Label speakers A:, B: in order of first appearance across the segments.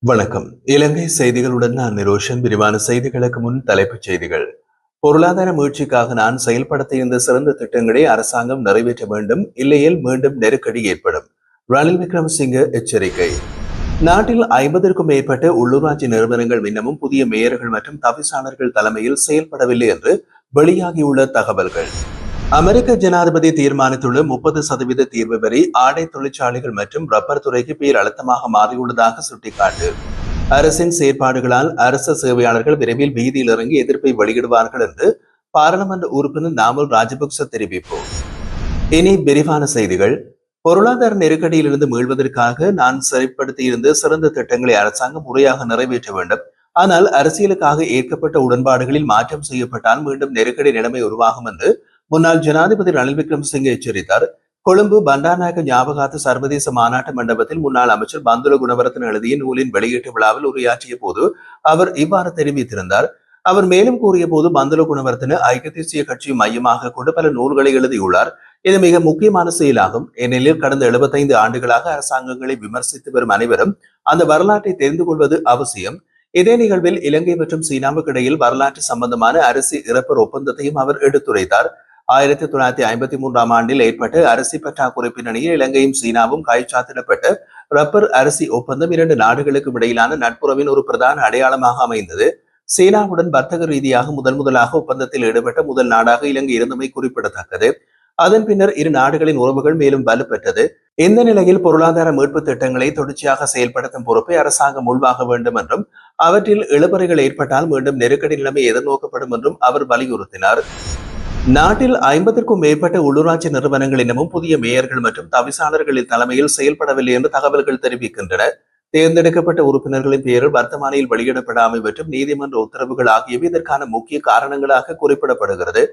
A: வணக்கம். இலங்கை செய்திகளுடன் நான் நிரோஷன். விரிவான செய்திகளுக்கு முன் தலைப்புச் செய்திகள். பொருளாதார மீழ்ச்சிக்காக நான் செயல்படுத்த இருந்த சிறந்த திட்டங்களை அரசாங்கம் நிறைவேற்ற வேண்டும், இல்லையேல் மீண்டும் நெருக்கடி ஏற்படும். ரணில் விக்ரமசிங்க எச்சரிக்கை. நாட்டில் 50க்கும் மேற்பட்ட உள்ளூராட்சி நிறுவனங்கள் இன்னமும் புதிய மேயர்கள் மற்றும் தவிசாளர்கள் தலைமையில் செயல்படவில்லை என்று வெளியாகியுள்ள தகவல்கள். அமெரிக்க ஜனாதிபதி தீர்மானித்துள்ள 30% தீர்வு வரி ஆடை தொழிற்சாலைகள் மற்றும் ரப்பர் துறைக்கு பேர் அழுத்தமாக மாறியுள்ளதாக சுட்டிக்காட்டு. அரசின் செயற்பாடுகளால் அரசு சேவையாளர்கள் விரைவில் வீதியில் இறங்கி எதிர்ப்பை வெளியிடுவார்கள் என்று பாராளுமன்ற உறுப்பினர் நாமல் ராஜபக்ச தெரிவிப்பு. இனி விரிவான செய்திகள். பொருளாதார நெருக்கடியிலிருந்து மீள்வதற்காக நான் செயல்படுத்தியிருந்த சிறந்த திட்டங்களை அரசாங்கம் முறையாக நிறைவேற்ற வேண்டும். ஆனால் அரசியலுக்காக ஏற்கப்பட்ட உடன்பாடுகளில் மாற்றம் செய்யப்பட்டால் மீண்டும் நெருக்கடி நிலைமை உருவாகும் என்று முன்னாள் ஜனாதிபதி ரணில் விக்ரமசிங்கே எச்சரித்தார். கொழும்பு பண்டாநாயக்க ஞாபகார்த்த சர்வதேச மாநாட்டு மண்டபத்தில் முன்னாள் அமைச்சர் பந்துல குணவரத்ன எழுதிய நூலின் வெளியீட்டு விழாவில் உரையாற்றிய போது அவர் இவ்வாறு தெரிவித்திருந்தார். அவர் மேலும் கூறிய போது, பந்துல குணவரத்ன ஐக்கிய தேசிய கட்சியை மையமாக கொண்டு பல நூல்களை எழுதியுள்ளார். இது மிக முக்கியமான செயலாகும். ஏனெனில் கடந்த 75 ஆண்டுகளாக அரசாங்கங்களை விமர்சித்து வரும் அனைவரும் அந்த வரலாற்றை தெரிந்து கொள்வது அவசியம். இதே நிகழ்வில் இலங்கை மற்றும் சீனாவுக்கு இடையில் வரலாற்று சம்பந்தமான அரிசி இறப்பர் ஒப்பந்தத்தையும் அவர் எடுத்துரைத்தார். 1953ஆம் ஆண்டில் ஏற்பட்ட அரிசி பற்றாக்குறை பின்னணியில் இலங்கையும் சீனாவும் கைச்சாத்திடப்பட்ட ரப்பர் அரிசி ஒப்பந்தம் இரண்டு நாடுகளுக்கும் இடையிலான நட்புறவின் ஒரு பிரதான அடையாளமாக அமைந்தது. சீனாவுடன் வர்த்தக ரீதியாக முதலாக ஒப்பந்தத்தில் ஈடுபட்ட முதல் நாடாக இலங்கை இருந்தமை குறிப்பிடத்தக்கது. அதன் பின்னர் இரு நாடுகளின் உறவுகள் மேலும் வலுப்பெற்றது. இந்த நிலையில் பொருளாதார மீட்பு திட்டங்களை தொடர்ச்சியாக செயல்படுத்தும் பொறுப்பை அரசாங்கம் உள்வாக வேண்டும் என்றும் அவற்றில் இழுபறைகள் ஏற்பட்டால் மீண்டும் நெருக்கடி நிலைமை எதிர்நோக்கப்படும் என்றும் அவர் வலியுறுத்தினார். நாட்டில் 50க்கும் மேற்பட்ட உள்ளூராட்சி நிறுவனங்கள் இன்னமும் புதிய மேயர்கள் மற்றும் தவிசாளர்களின் தலைமையில் செயல்படவில்லை என்று தகவல்கள் தெரிவிக்கின்றன. தேர்ந்தெடுக்கப்பட்ட உறுப்பினர்களின் பெயரில் வர்த்தமானியில் வெளியிடப்படாமை மற்றும் நீதிமன்ற உத்தரவுகள் ஆகியவை இதற்கான முக்கிய காரணங்களாக குறிப்பிடப்படுகிறது.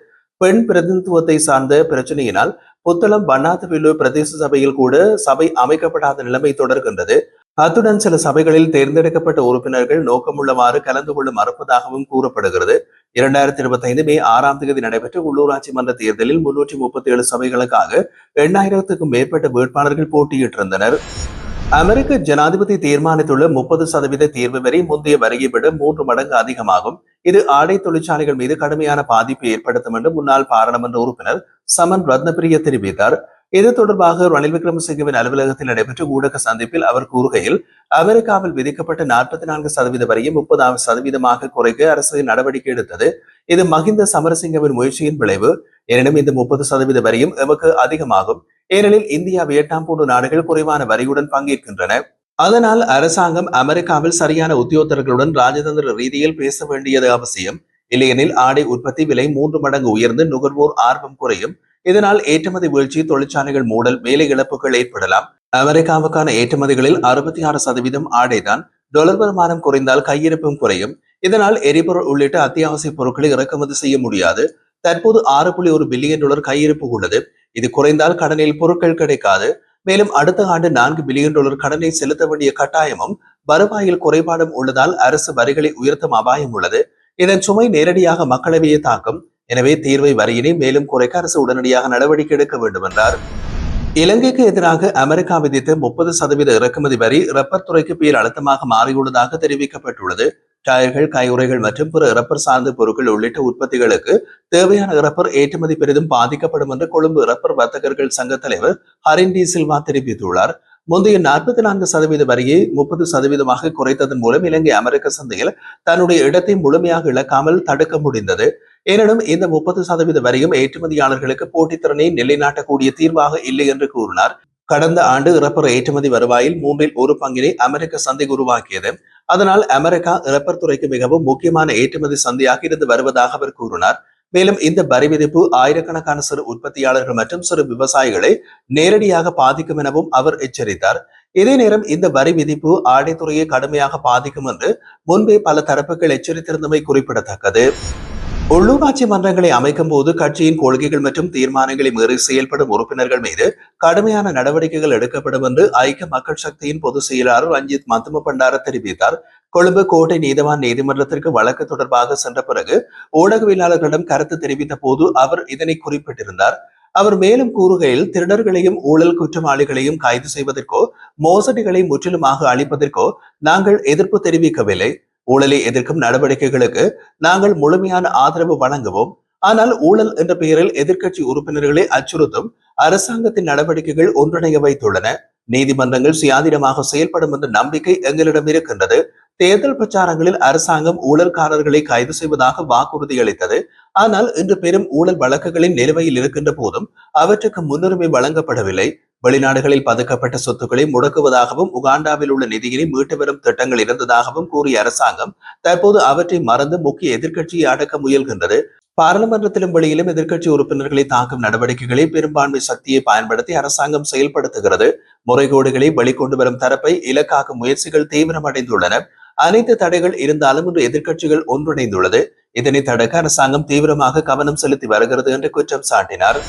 A: பெண் பிரதிநிதித்துவத்தை சார்ந்த பிரச்சனையினால் புத்தளம் பன்னாத்துவில்லு பிரதேச சபையில் கூட சபை அமைக்கப்படாத நிலைமை தொடர்கின்றது. அத்துடன் சில சபைகளில் தேர்ந்தெடுக்கப்பட்ட உறுப்பினர்கள் நோக்கமுள்ளவாறு கலந்து கொள்ள மறுப்பதாகவும் கூறப்படுகிறது. 2025 மே 6ஆம் தேதி நடைபெற்ற உள்ளூராட்சி மன்ற தேர்தலில் 337 சபைகளுக்காக 8000க்கும் மேற்பட்ட வேட்பாளர்கள் போட்டியிட்டிருந்தனர். அமெரிக்க ஜனாதிபதி தீர்மானித்துள்ள 30% தீர்வு வரி முந்தைய வரியை விட 3 மடங்கு அதிகமாகும். இது ஆடை தொழிற்சாலைகள் மீது கடுமையான பாதிப்பை ஏற்படுத்தும் என்று முன்னாள் பாராளுமன்ற உறுப்பினர் சமன் ரத்னபிரிய தெரிவித்தார். இது தொடர்பாக ரணில் விக்ரமசிங்கவின் அலுவலகத்தில் நடைபெற்ற ஊடக சந்திப்பில் அவர் கூறுகையில், அமெரிக்காவில் விதிக்கப்பட்ட 44% வரியை 30% குறைக்க அரசு நடவடிக்கை எடுத்தது. இது மஹிந்த சமரசிங்கவின் முயற்சியின் விளைவு. எனினும் இந்த 30% வரியும் எமக்கு அதிகமாகும். ஏனெனில் இந்தியா, வியட்நாம் போன்ற நாடுகள் குறைவான வரியுடன் பங்கேற்கின்றன. அதனால் அரசாங்கம் அமெரிக்காவில் சரியான உத்தியோகத்தர்களுடன் ராஜதந்திர ரீதியில் பேச வேண்டியது அவசியம். இல்லையெனில் ஆடை உற்பத்தி விலை 3 மடங்கு உயர்ந்து நுகர்வோர் ஆர்வம் குறையும். இதனால் ஏற்றுமதி வீழ்ச்சி, தொழிற்சாலைகள் மூடல், வேலை இழப்புகள் ஏற்படலாம். அமெரிக்காவுக்கான ஏற்றுமதிகளில் 66% ஆடைதான். டாலர் வருமானம் குறைந்தால் கையிருப்பும் குறையும். இதனால் எரிபொருள் உள்ளிட்ட அத்தியாவசிய பொருட்களை இறக்குமதி செய்ய முடியாது. தற்போது $6.1 பில்லியன் கையிருப்பு உள்ளது. இது குறைந்தால் கடனில் பொருட்கள் கிடைக்காது. மேலும் அடுத்த ஆண்டு $4 பில்லியன் கடனை செலுத்த வேண்டிய கட்டாயமும் வருவாயில் குறைபாடும் உள்ளதால் அரசு வரிகளை உயர்த்தும் அபாயம் உள்ளது. இதன் சுமை நேரடியாக மக்களவையை தாக்கும். எனவே தீர்வை வரியினை மேலும் குறைக்க அரசு உடனடியாக நடவடிக்கை எடுக்க வேண்டும் என்றார். இலங்கைக்கு எதிராக அமெரிக்கா விதித்த 30% இறக்குமதி வரி ரப்பர் துறைக்கு பேர் அழுத்தமாக மாறியுள்ளதாக தெரிவிக்கப்பட்டுள்ளது. டயர்கள், கையுறைகள் மற்றும் பிற ரப்பர் சார்ந்த பொருட்கள் உள்ளிட்ட உற்பத்திகளுக்கு தேவையான ரப்பர் ஏற்றுமதி பெரிதும் பாதிக்கப்படும் என்று கொழும்பு ரப்பர் வர்த்தகர்கள் சங்க தலைவர் ஹரின் டி சில்வா தெரிவித்துள்ளார். முந்தைய 44% வரியை 30% குறைத்ததன் மூலம் இலங்கை அமெரிக்க சந்தையில் தன்னுடைய இடத்தை முழுமையாக இழக்காமல் தடுக்க முடிந்தது. எனினும் இந்த 30% வரியும் ஏற்றுமதியாளர்களுக்கு போட்டித்திறனை நிலைநாட்டக்கூடிய தீர்வாக இல்லை என்று கூறினார். கடந்த ஆண்டு இறப்பர் ஏற்றுமதி வருவாயில் 1/3 பங்கினை அமெரிக்க சந்தை உருவாக்கியது. அதனால் அமெரிக்கா இறப்பர் துறைக்கு மிகவும் முக்கியமான ஏற்றுமதி சந்தையாக இருந்து வருவதாக அவர் கூறினார். மேலும் இந்த வரி விதிப்பு ஆயிரக்கணக்கான சிறு உற்பத்தியாளர்கள் மற்றும் சிறு விவசாயிகளை நேரடியாக பாதிக்கும் எனவும் அவர் எச்சரித்தார். இதே நேரம் இந்த வரி விதிப்பு ஆடைத்துறையை கடுமையாக பாதிக்கும் என்று முன்பே பல தரப்புகள் எச்சரித்திருந்தமை குறிப்பிடத்தக்கது. உள்ளூராட்சி மன்றங்களை அமைக்கும் போது கட்சியின் கொள்கைகள் மற்றும் தீர்மானங்களை மீறி செயல்படும் உறுப்பினர்கள் மீது கடுமையான நடவடிக்கைகள் எடுக்கப்படும் என்று ஐக்கிய மக்கள் சக்தியின் பொதுச் செயலாளர் ரஞ்சித் மத்தும பண்டார தெரிவித்தார். கொழும்பு கோட்டை நீதவான் நீதிமன்றத்திற்கு வழக்கு தொடர்பாக சென்ற பிறகு ஊடகவியலாளர்களிடம் கருத்து தெரிவித்த போது அவர் இதனை குறிப்பிட்டிருந்தார். அவர் மேலும் கூறுகையில், திருடர்களையும் ஊழல் குற்றவாளிகளையும் கைது செய்வதற்கோ மோசடிகளை முற்றிலுமாக அழிப்பதற்கோ நாங்கள் எதிர்ப்பு தெரிவிக்கவில்லை. ஊழலை எதிர்க்கும் நடவடிக்கைகளுக்கு நாங்கள் முழுமையான ஆதரவு வழங்குவோம். ஆனால் ஊழல் என்ற பெயரில் எதிர்க்கட்சி உறுப்பினர்களை அச்சுறுத்தும் அரசாங்கத்தின் நடவடிக்கைகள் ஒன்றிணைய வைத்துள்ளன. நீதிமன்றங்கள் சுயாதீனமாக செயல்படும் என்ற நம்பிக்கை எங்களிடம் இருக்கின்றது. தேர்தல் பிரச்சாரங்களில் அரசாங்கம் ஊழல்காரர்களை கைது செய்வதாக வாக்குறுதி அளித்தது. ஆனால் இன்று பெரும் ஊழல் வழக்குகளின் நிலுவையில் இருக்கின்ற போதும் அவற்றுக்கு முன்னுரிமை வழங்கப்படவில்லை. வெளிநாடுகளில் பதுக்கப்பட்ட சொத்துக்களை முடக்குவதாகவும் உகாண்டாவில் உள்ள நிதியினை மீட்டு வரும் திட்டங்கள் இருந்ததாகவும் கூறிய அரசாங்கம் தற்போது அவற்றை மறந்து முக்கிய எதிர்க்கட்சியை அடக்க முயல்கின்றது. பாராளுமன்றத்திலும் வெளியிலும் எதிர்க்கட்சி உறுப்பினர்களை தாக்கும் நடவடிக்கைகளை பெரும்பான்மை சக்தியை பயன்படுத்தி அரசாங்கம் செயல்படுத்துகிறது. முறைகேடுகளை வெளிக்கொண்டு வரும் தரப்பை இலக்காக்கும் முயற்சிகள் தீவிரமடைந்துள்ளன. அனைத்து தடைகள் இருந்தாலும் இன்று எதிர்க்கட்சிகள் ஒன்றிணைந்துள்ளது. இதனை தடுக்க அரசாங்கம் தீவிரமாக கவனம் செலுத்தி வருகிறது என்று குற்றம் சாட்டினார்.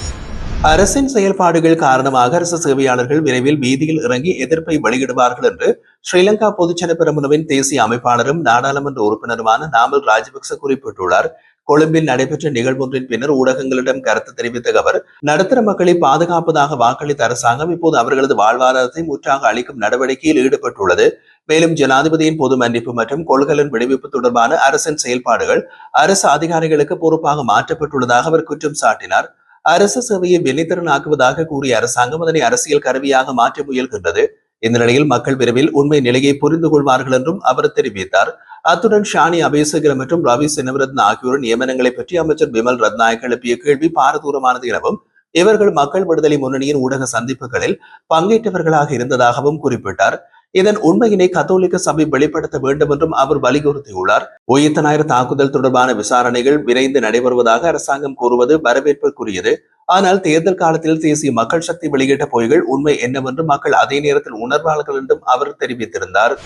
A: அரசின் செயல்பாடுகள் காரணமாக அரசு சேவையாளர்கள் விரைவில் வீதியில் இறங்கி எதிர்ப்பை வெளியிடுவார்கள் என்று ஸ்ரீலங்கா பொதுஜன பெரமுனவின் தேசிய அமைப்பாளரும் நாடாளுமன்ற உறுப்பினருமான நாமல் ராஜபக்ச குறிப்பிட்டுள்ளார். கொழும்பில் நடைபெற்ற நிகழ்வொன்றின் பின்னர் ஊடகங்களிடம் கருத்து தெரிவித்த அவர், நடுத்தர மக்களை பாதுகாப்பதாக வாக்களித்த அரசாங்கம் இப்போது அவர்களது வாழ்வாதாரத்தை முற்றாக அளிக்கும் நடவடிக்கையில் ஈடுபட்டுள்ளது. மேலும் ஜனாதிபதியின் பொது மன்னிப்பு மற்றும் கொள்கலன் விடுவிப்பு தொடர்பான அரசின் செயல்பாடுகள் அரசு அதிகாரிகளுக்கு பொறுப்பாக மாற்றப்பட்டுள்ளதாக அவர் குற்றம் சாட்டினார். அரசு சேவையை வெள்ளித்திறனாக்குவதாக கூறிய அரசாங்கம் அதனை அரசியல் கருவியாக மாற்ற முயல்கின்றது. இந்த நிலையில் மக்கள் விரைவில் உண்மை நிலையை புரிந்து கொள்வார்கள் என்றும் அவர் தெரிவித்தார். அத்துடன் ஷானி அபேசகர மற்றும் ரவி செனவரத்ன ஆகியோரின் நியமனங்களை பற்றி அமைச்சர் பிமல் ரத்நாயக் எழுப்பிய கேள்வி பாரதூரமானது எனவும் இவர்கள் மக்கள் விடுதலை முன்னணியின் ஊடக சந்திப்புகளில் பங்கேற்றவர்களாக இருந்ததாகவும் குறிப்பிட்டார். இதன் உண்மையினை கத்தோலிக்க சபை வெளிப்படுத்த வேண்டும் என்றும் அவர் வலியுறுத்தியுள்ளார். உயிர்த்த ஞாயிறு தாக்குதல் தொடர்பான விசாரணைகள் விரைந்து நடைபெறுவதாக அரசாங்கம் கூறுவது வரவேற்புக்குரியது. ஆனால் தேர்தல் காலத்தில் தேசிய மக்கள் சக்தி வெளியிட்ட பொய்கள் உண்மை என்னவென்று மக்கள் அதே நேரத்தில் உணர்வார்கள் என்றும் அவர் தெரிவித்திருந்தார்.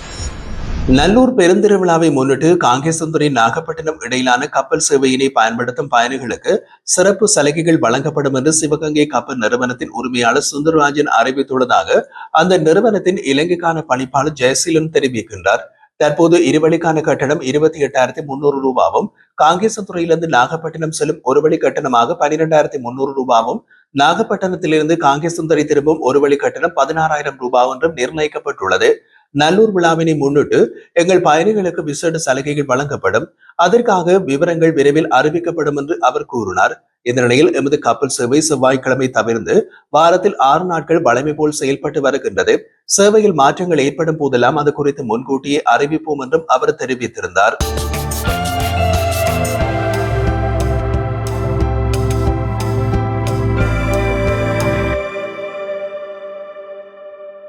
A: நல்லூர் பெருந்திருவிழாவை முன்னிட்டு காங்கேசந்துறை நாகப்பட்டினம் இடையிலான கப்பல் சேவையினை பயன்படுத்தும் பயணிகளுக்கு சிறப்பு சலுகைகள் வழங்கப்படும் என்று சிவகங்கை கப்பல் நிறுவனத்தின் உரிமையாளர் சுந்தரராஜன் அறிவித்துள்ளதாக அந்த நிறுவனத்தின் இலங்கைக்கான பணிப்பாளர் ஜெயசீலன் தெரிவிக்கின்றார். தற்போது இருவழிக்கான கட்டணம் 28,300 ரூபாவும், காங்கேசந்துறையிலிருந்து நாகப்பட்டினம் செல்லும் ஒரு வழி கட்டணமாக 12,300 ரூபாவும், நாகப்பட்டினத்திலிருந்து காங்கேசந்துறை திரும்பும் ஒரு வழி கட்டணம் 16,000 ரூபாய் என்றும் நிர்ணயிக்கப்பட்டுள்ளது. நல்லூர் விழாவினை முன்னிட்டு எங்கள் பயணிகளுக்கு விசேட சலுகைகள் வழங்கப்படும். அதற்காக விவரங்கள் விரைவில் அறிவிக்கப்படும் என்று அவர் கூறினார். இந்த நிலையில் எமது கப்பல் சேவை செவ்வாய்க்கிழமை தவிர்த்து வாரத்தில் 6 நாட்கள் வழமை போல் செயல்பட்டு வருகின்றது. சேவையில் மாற்றங்கள் ஏற்படும் போதெல்லாம் அது குறித்து முன்கூட்டியே அறிவிப்போம் என்றும் அவர் தெரிவித்திருந்தார்.